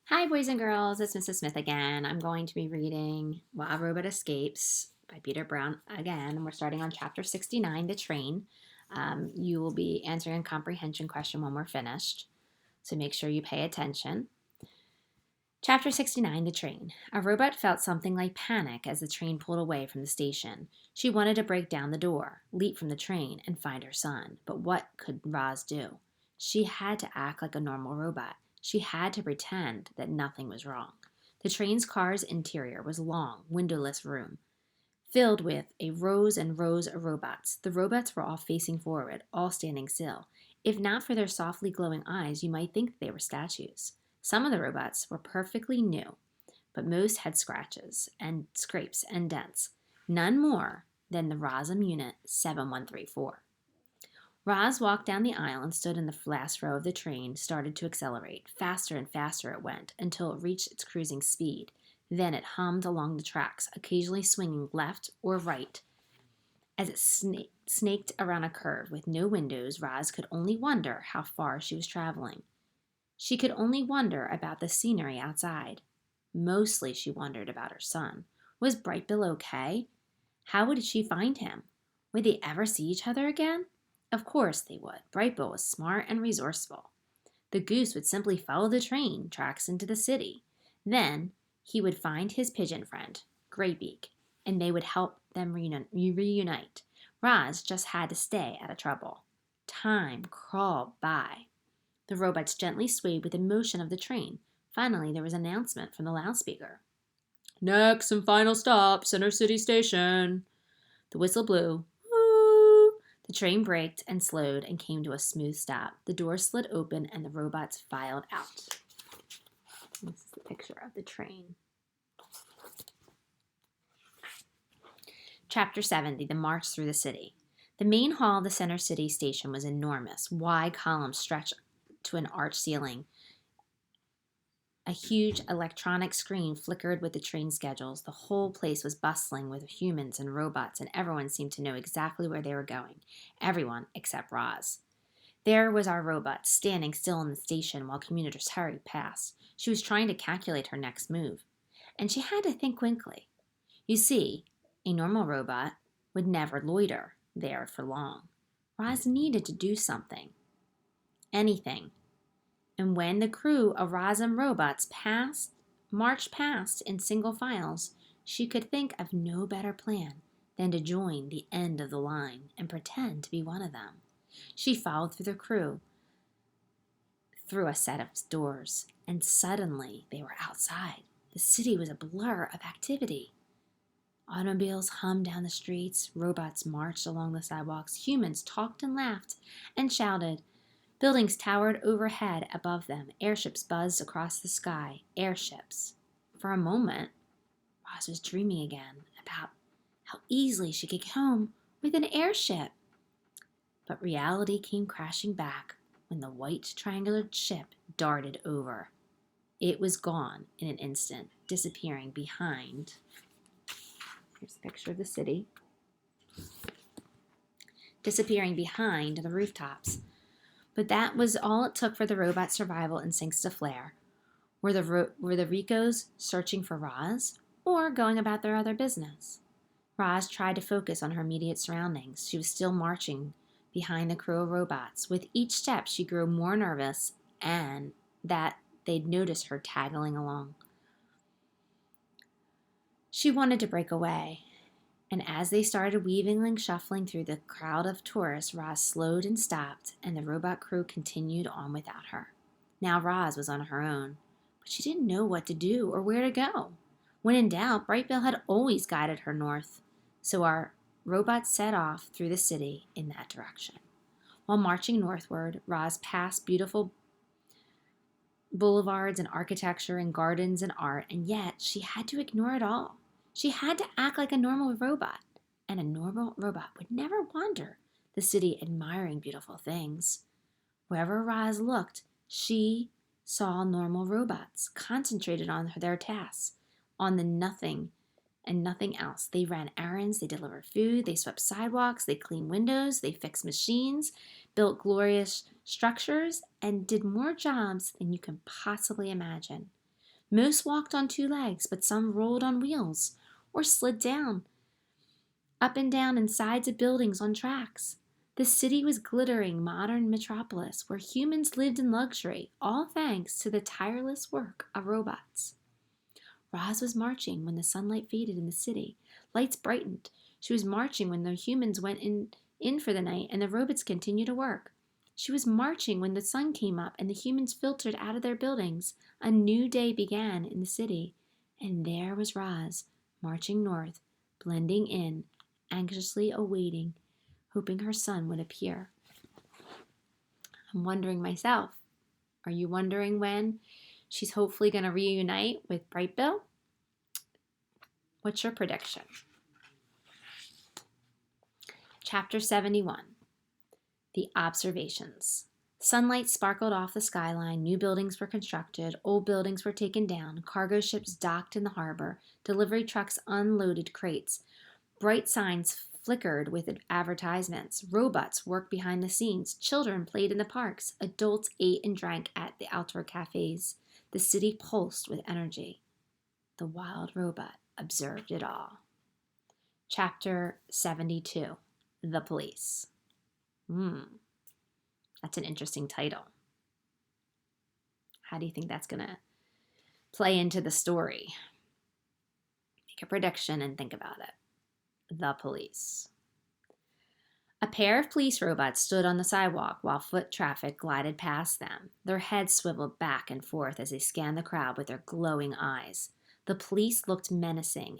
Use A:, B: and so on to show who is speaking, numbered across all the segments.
A: Hi, boys and girls. It's Mrs. Smith again. I'm going to be reading While a Robot Escapes by Peter Brown again. And we're starting on chapter 69, The Train. You will be answering a comprehension question when we're finished, so make sure you pay attention. Chapter 69, The Train. A robot felt something like panic as the train pulled away from the station. She wanted to break down the door, leap from the train, and find her son. But what could Roz do? She had to act like a normal robot. She had to pretend that nothing was wrong. The train's car's interior was a long, windowless room, filled with a rows and rows of robots. The robots were all facing forward, all standing still. If not for their softly glowing eyes, you might think they were statues. Some of the robots were perfectly new, but most had scratches and scrapes and dents, none more than the Rosam Unit 7134. Roz walked down the aisle and stood in the last row of the train, started to accelerate. Faster and faster it went until it reached its cruising speed. Then it hummed along the tracks, occasionally swinging left or right. As it snaked around a curve with no windows, Roz could only wonder how far she was traveling. She could only wonder about the scenery outside. Mostly she wondered about her son. Was Bright Bill okay? How would she find him? Would they ever see each other again? Of course they would. Bright Bill was smart and resourceful. The goose would simply follow the train tracks into the city. Then he would find his pigeon friend, Graybeak, and they would help them reunite. Roz just had to stay out of trouble. Time crawled by. The robots gently swayed with the motion of the train. Finally, there was an announcement from the loudspeaker. Next and final stop, Center City Station. The whistle blew. Woo! The train braked and slowed and came to a smooth stop. The door slid open and the robots filed out. This is the picture of the train. Chapter 70, The March Through the City. The main hall of the Center City Station was enormous. Wide columns stretched to an arched ceiling. A huge electronic screen flickered with the train schedules. The whole place was bustling with humans and robots, and everyone seemed to know exactly where they were going. Everyone except Roz. There was our robot, standing still in the station while commuters hurried past. She was trying to calculate her next move, and she had to think quickly. You see, a normal robot would never loiter there for long. Roz needed to do something. Anything. And when the crew of Rosam robots marched past in single files, she could think of no better plan than to join the end of the line and pretend to be one of them. She followed through the crew, through a set of doors, and suddenly they were outside. The city was a blur of activity. Automobiles hummed down the streets, robots marched along the sidewalks, humans talked and laughed and shouted. Buildings towered overhead above them. Airships buzzed across the sky. Airships. For a moment, Roz was dreaming again about how easily she could get home with an airship. But reality came crashing back when the white triangular ship darted over. It was gone in an instant, disappearing behind. Here's a picture of the city. Disappearing behind the rooftops. But that was all it took for the robot's survival instincts to flare. Were the Ricos searching for Roz, or going about their other business? Roz tried to focus on her immediate surroundings. She was still marching behind the crew of robots. With each step, she grew more nervous, and that they'd notice her tagging along. She wanted to break away. And as they started weaving and shuffling through the crowd of tourists, Roz slowed and stopped, and the robot crew continued on without her. Now Roz was on her own, but she didn't know what to do or where to go. When in doubt, Bright Bill had always guided her north, so our robot set off through the city in that direction. While marching northward, Roz passed beautiful boulevards and architecture and gardens and art, and yet she had to ignore it all. She had to act like a normal robot, and a normal robot would never wander the city admiring beautiful things. Wherever Roz looked, she saw normal robots concentrated on their tasks, on the nothing and nothing else. They ran errands, they delivered food, they swept sidewalks, they cleaned windows, they fixed machines, built glorious structures, and did more jobs than you can possibly imagine. Most walked on two legs, but some rolled on wheels or slid down, up and down in sides of buildings on tracks. The city was glittering modern metropolis where humans lived in luxury, all thanks to the tireless work of robots. Roz was marching when the sunlight faded in the city. Lights brightened. She was marching when the humans went in for the night and the robots continued to work. She was marching when the sun came up and the humans filtered out of their buildings. A new day began in the city. And there was Roz, marching north, blending in, anxiously awaiting, hoping her son would appear. I'm wondering myself, are you wondering when she's hopefully going to reunite with Bright Bill? What's your prediction? Chapter 71. The Observations. Sunlight sparkled off the skyline, new buildings were constructed, old buildings were taken down, cargo ships docked in the harbor, delivery trucks unloaded crates. Bright signs flickered with advertisements. Robots worked behind the scenes. Children played in the parks. Adults ate and drank at the outdoor cafes. The city pulsed with energy. The wild robot observed it all. Chapter 72. The Police. That's an interesting title. How do you think that's going to play into the story? Make a prediction and think about it. The Police. A pair of police robots stood on the sidewalk while foot traffic glided past them. Their heads swiveled back and forth as they scanned the crowd with their glowing eyes. The police looked menacing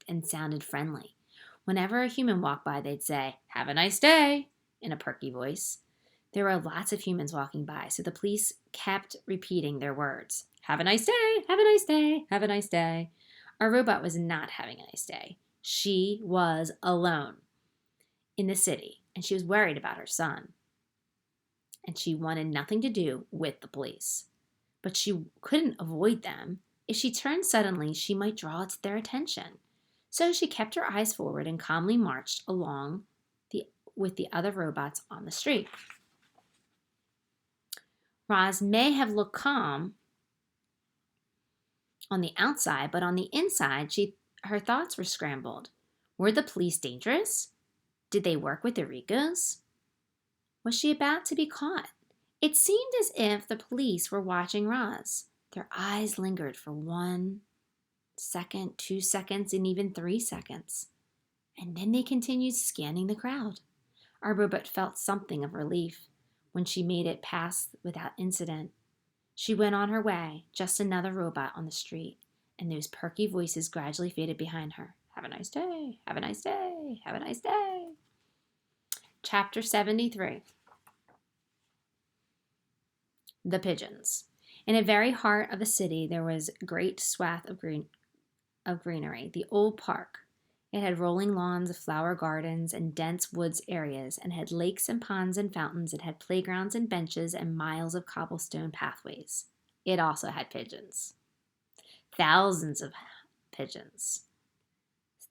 A: and sounded friendly. Whenever a human walked by, they'd say, "Have a nice day," in a perky voice. There were lots of humans walking by, so the police kept repeating their words. "Have a nice day, have a nice day, have a nice day." Our robot was not having a nice day. She was alone in the city, and she was worried about her son. And she wanted nothing to do with the police. But she couldn't avoid them. If she turned suddenly, she might draw their attention. So she kept her eyes forward and calmly marched along with the other robots on the street. Roz may have looked calm on the outside, but on the inside, her thoughts were scrambled. Were the police dangerous? Did they work with the Ricos? Was she about to be caught? It seemed as if the police were watching Roz. Their eyes lingered for 1 second, 2 seconds, and even 3 seconds. And then they continued scanning the crowd. Our robot felt something of relief when she made it past without incident. She went on her way, just another robot on the street, and those perky voices gradually faded behind her. Have a nice day, have a nice day, have a nice day. Chapter 73. The Pigeons. In a very heart of the city, there was a great swath of greenery, the old park. It had rolling lawns of flower gardens and dense woods areas, and had lakes and ponds and fountains. It had playgrounds and benches and miles of cobblestone pathways. It also had pigeons. Thousands of pigeons.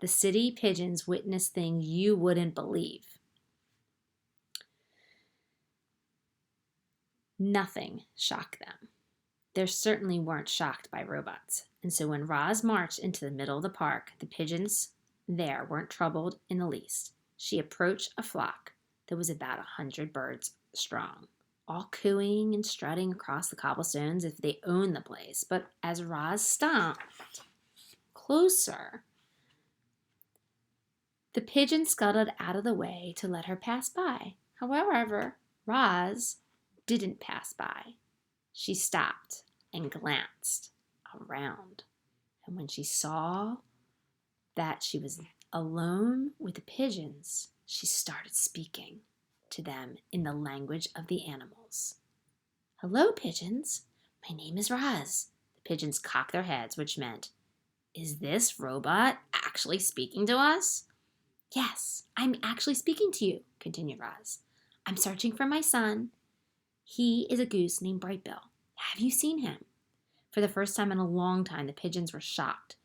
A: The city pigeons witnessed things you wouldn't believe. Nothing shocked them. They certainly weren't shocked by robots. And so when Roz marched into the middle of the park, the pigeons there weren't troubled in the least. She approached a flock that was about 100 birds strong, all cooing and strutting across the cobblestones as if they owned the place. But as Roz stomped closer, the pigeon scuttled out of the way to let her pass by. However, Roz didn't pass by. She stopped and glanced around. And when she saw that she was alone with the pigeons, she started speaking to them in the language of the animals. "Hello, pigeons. My name is Roz." The pigeons cocked their heads, which meant, "Is this robot actually speaking to us?" "Yes, I'm actually speaking to you," continued Roz. "I'm searching for my son. He is a goose named Bright Bill. Have you seen him?" For the first time in a long time, the pigeons were shocked.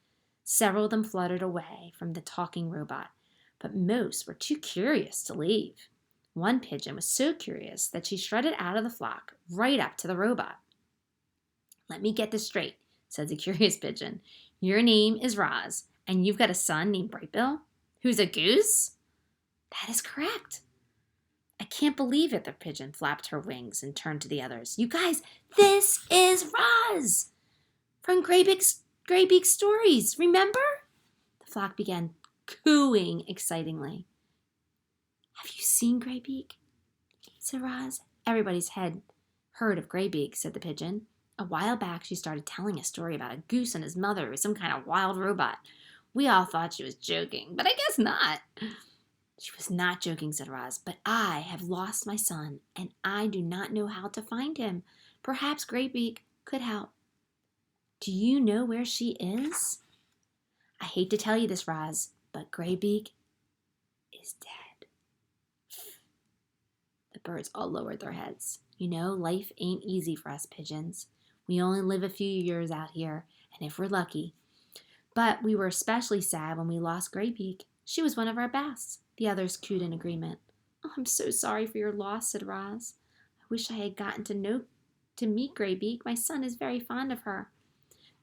A: Several of them fluttered away from the talking robot, but most were too curious to leave. One pigeon was so curious that she strutted out of the flock right up to the robot. "Let me get this straight. said the curious pigeon. Your name is Roz, and you've got a son named Brightbill, who's a goose? That is correct. I can't believe it, the pigeon flapped her wings and turned to the others. You guys, this is Roz from Greybeak's stories, remember? The flock began cooing excitingly. Have you seen Greybeak? Said Roz. Everybody's heard of Greybeak, said the pigeon. A while back, she started telling a story about a goose and his mother with some kind of wild robot. We all thought she was joking, but I guess not. She was not joking, said Roz, but I have lost my son, and I do not know how to find him. Perhaps Greybeak could help. Do you know where she is? I hate to tell you this, Roz, but Greybeak is dead. The birds all lowered their heads. You know, life ain't easy for us pigeons. We only live a few years out here, and if we're lucky. But we were especially sad when we lost Greybeak. She was one of our best. The others cooed in agreement. Oh, I'm so sorry for your loss, said Roz. I wish I had gotten to meet Greybeak. My son is very fond of her.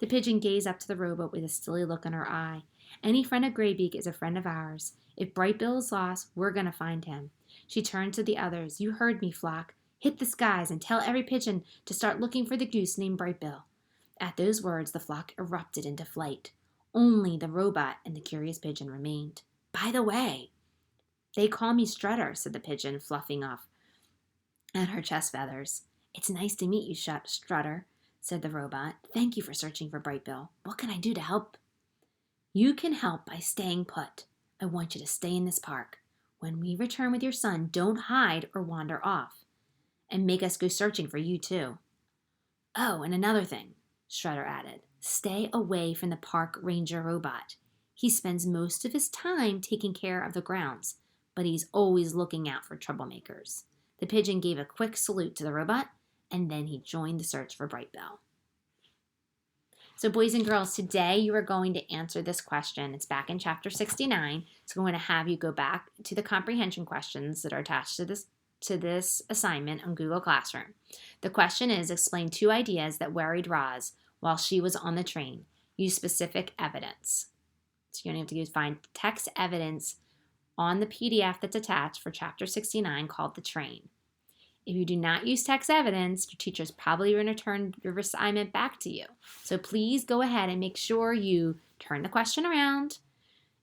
A: The pigeon gazed up to the rowboat with a silly look in her eye. Any friend of Greybeak is a friend of ours. If Brightbill is lost, we're going to find him. She turned to the others. You heard me, flock. Hit the skies and tell every pigeon to start looking for the goose named Brightbill. At those words, the flock erupted into flight. Only the robot and the curious pigeon remained. By the way, they call me Strutter, said the pigeon, fluffing off at her chest feathers. It's nice to meet you, Strutter, said the robot. Thank you for searching for Brightbill. What can I do to help? You can help by staying put. I want you to stay in this park. When we return with your son, don't hide or wander off. And make us go searching for you, too. Oh, and another thing, Strutter added. Stay away from the park ranger robot. He spends most of his time taking care of the grounds, but he's always looking out for troublemakers. The pigeon gave a quick salute to the robot, and then he joined the search for Brightbill. So boys and girls, today you are going to answer this question. It's back in chapter 69. So I'm going to have you go back to the comprehension questions that are attached to this assignment on Google Classroom. The question is, explain 2 ideas that worried Roz while she was on the train. Use specific evidence. So you're going to have to find text evidence on the PDF that's attached for chapter 69 called The Train. If you do not use text evidence, your teacher is probably going to turn your assignment back to you. So please go ahead and make sure you turn the question around,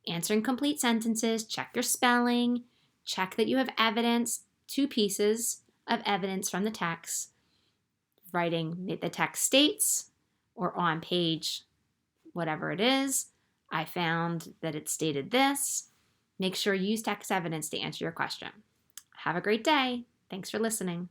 A: answer in complete sentences, check your spelling, check that you have evidence, 2 pieces of evidence from the text, writing the text states or on page whatever it is. I found that it stated this. Make sure you use text evidence to answer your question. Have a great day. Thanks for listening.